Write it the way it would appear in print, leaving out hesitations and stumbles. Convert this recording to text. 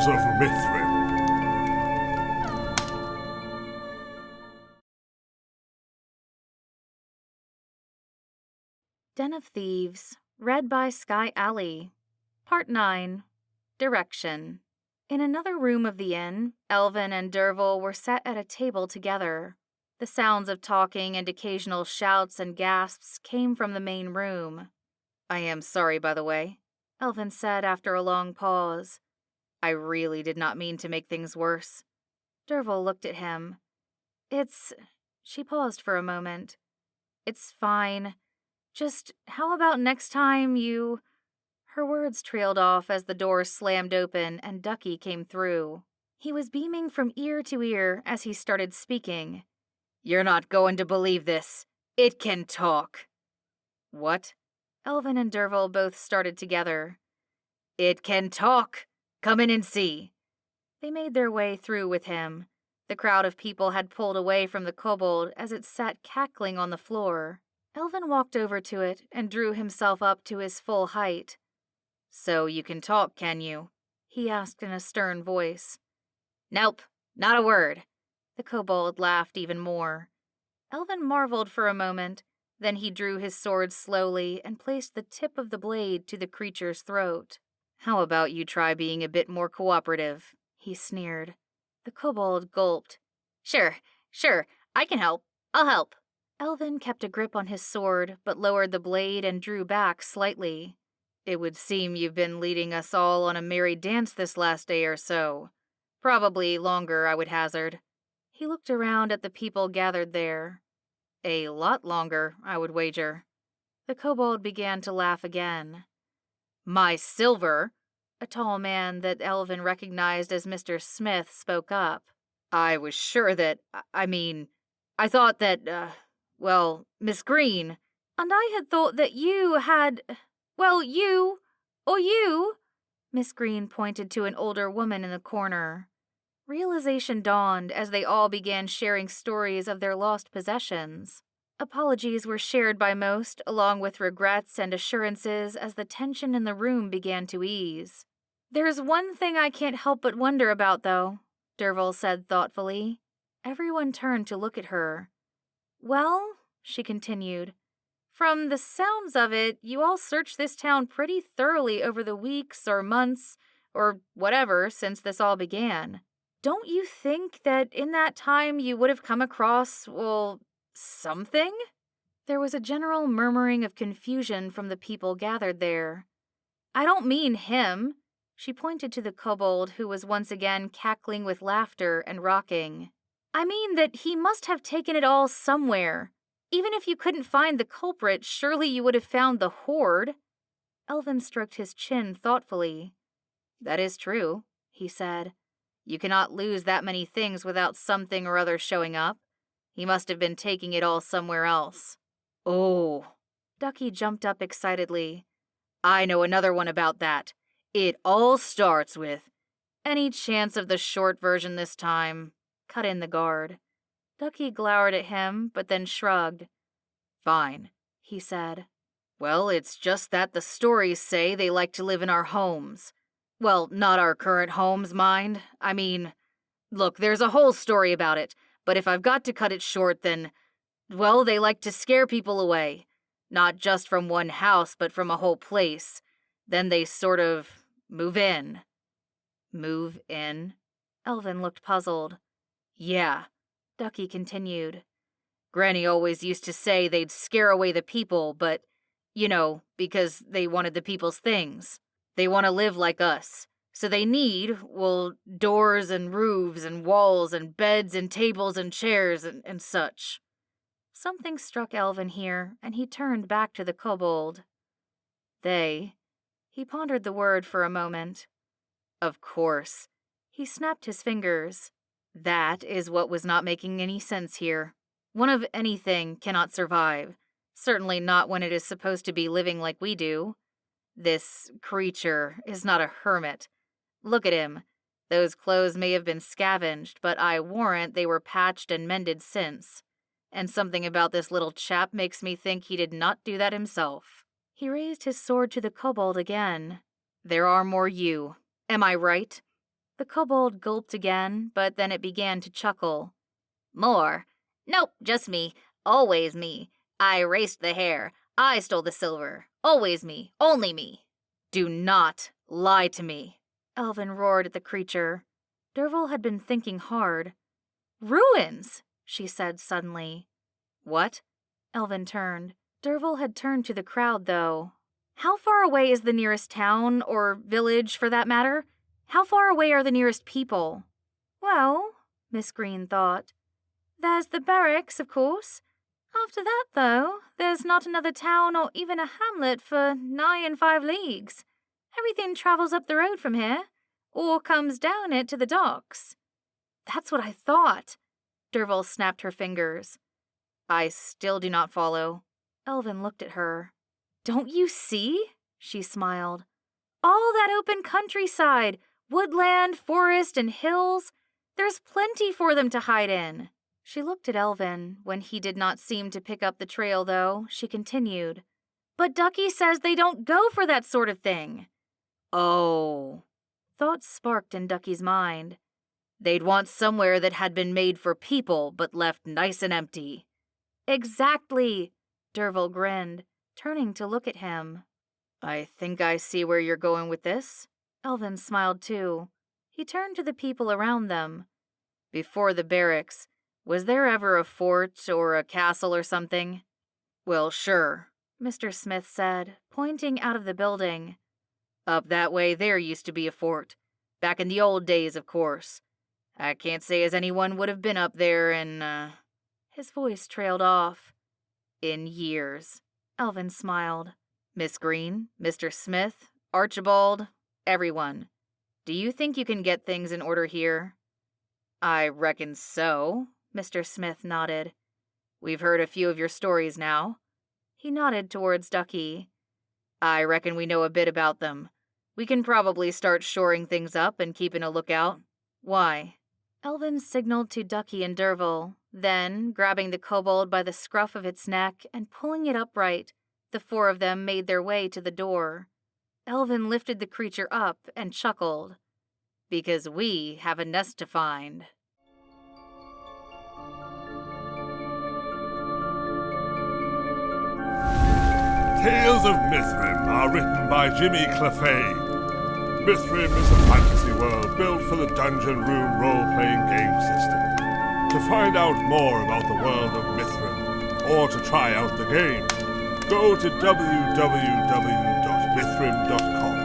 Tales of Mithrym. Den of Thieves, read by Skye Alley. Part 9. Direction. In another room of the inn, Elvin and Derval were set at a table together. The sounds of talking and occasional shouts and gasps came from the main room. "I am sorry, by the way," Elvin said after a long pause. "I really did not mean to make things worse." Derval looked at him. She paused for a moment. "It's fine. Just how about next time you—" Her words trailed off as the door slammed open and Ducky came through. He was beaming from ear to ear as he started speaking. "You're not going to believe this. It can talk." "What?" Elvin and Derval both started together. "It can talk. Come in and see." They made their way through with him. The crowd of people had pulled away from the kobold as it sat cackling on the floor. Elvin walked over to it and drew himself up to his full height. "So you can talk, can you?" he asked in a stern voice. "Nope, not a word." The kobold laughed even more. Elvin marveled for a moment, then he drew his sword slowly and placed the tip of the blade to the creature's throat. "How about you try being a bit more cooperative?" he sneered. The kobold gulped. Sure, I can help. I'll help." Elvin kept a grip on his sword, but lowered the blade and drew back slightly. "It would seem you've been leading us all on a merry dance this last day or so. Probably longer, I would hazard." He looked around at the people gathered there. "A lot longer, I would wager." The kobold began to laugh again. "My silver," a tall man that Elvin recognized as Mr. Smith spoke up. "I was sure that, I thought that, Miss Green." "And I had thought that you had, you." Miss Green pointed to an older woman in the corner. Realization dawned as they all began sharing stories of their lost possessions. Apologies were shared by most, along with regrets and assurances as the tension in the room began to ease. "There's one thing I can't help but wonder about, though," Derval said thoughtfully. Everyone turned to look at her. "Well," she continued, "from the sounds of it, you all searched this town pretty thoroughly over the weeks or months or whatever since this all began. Don't you think that in that time you would have come across, something?" There was a general murmuring of confusion from the people gathered there. "I don't mean him." She pointed to the kobold, who was once again cackling with laughter and rocking. "I mean that he must have taken it all somewhere. Even if you couldn't find the culprit, surely you would have found the hoard." Elvin stroked his chin thoughtfully. "That is true," he said. "You cannot lose that many things without something or other showing up. He must have been taking it all somewhere else." "Oh!" Ducky jumped up excitedly. "I know another one about that. It all starts with—" "Any chance of the short version this time?" cut in the guard. Ducky glowered at him, but then shrugged. "Fine," he said. "Well, it's just that the stories say they like to live in our homes. Well, not our current homes, mind. Look, there's a whole story about it, but if I've got to cut it short, then, they like to scare people away. Not just from one house, but from a whole place. Then they sort of move in." "Move in?" Elvin looked puzzled. "Yeah," Ducky continued. "Granny always used to say they'd scare away the people, but, because they wanted the people's things. They want to live like us. So they need, doors and roofs and walls and beds and tables and chairs and such." Something struck Elvin here, and he turned back to the kobold. "They." He pondered the word for a moment. "Of course." He snapped his fingers. "That is what was not making any sense here. One of anything cannot survive, certainly not when it is supposed to be living like we do. This creature is not a hermit. Look at him. Those clothes may have been scavenged, but I warrant they were patched and mended since. And something about this little chap makes me think he did not do that himself." He raised his sword to the kobold again. "There are more you. Am I right?" The kobold gulped again, but then it began to chuckle. More? Nope, just me. Always me. I raced the hare. I stole the silver. Always me. Only me. Do not lie to me, Elvin roared at the creature. Derval had been thinking hard. Ruins, she said suddenly. What? Elvin turned. Derval had turned to the crowd, though. How far away is the nearest town, or village for that matter? How far away are the nearest people? Well, Miss Green thought. There's the barracks, of course. After that, though, there's not another town or even a hamlet for 9 5 leagues. Everything travels up the road from here, or comes down it to the docks. That's what I thought. Derval snapped her fingers. I still do not follow. Elvin looked at her. Don't you see? She smiled. All that open countryside, woodland, forest, and hills. There's plenty for them to hide in. She looked at Elvin. When he did not seem to pick up the trail, though, she continued. But Ducky says they don't go for that sort of thing. Oh. Thoughts sparked in Ducky's mind. They'd want somewhere that had been made for people, but left nice and empty. Exactly, Derval grinned, turning to look at him. I think I see where you're going with this. Elvin smiled too. He turned to the people around them. Before the barracks, was there ever a fort or a castle or something? Well, sure, Mr. Smith said, pointing out of the building. Up that way there used to be a fort. Back in the old days, of course. I can't say as anyone would have been up there in, His voice trailed off. In years. Elvin smiled. Miss Green, Mr. Smith, Archibald, everyone. Do you think you can get things in order here? I reckon so, Mr. Smith nodded. We've heard a few of your stories now. He nodded towards Ducky. I reckon we know a bit about them. We can probably start shoring things up and keeping a lookout. Why? Elvin signaled to Ducky and Derval. Then, grabbing the kobold by the scruff of its neck and pulling it upright, the 4 of them made their way to the door. Elvin lifted the creature up and chuckled. Because we have a nest to find. Tales of Mithrym are written by Jimmy Clephane. Mithrym is a fantasy world built for the Dungeon Room role-playing game system. To find out more about the world of Mithrym, or to try out the game, go to www.mithrym.com.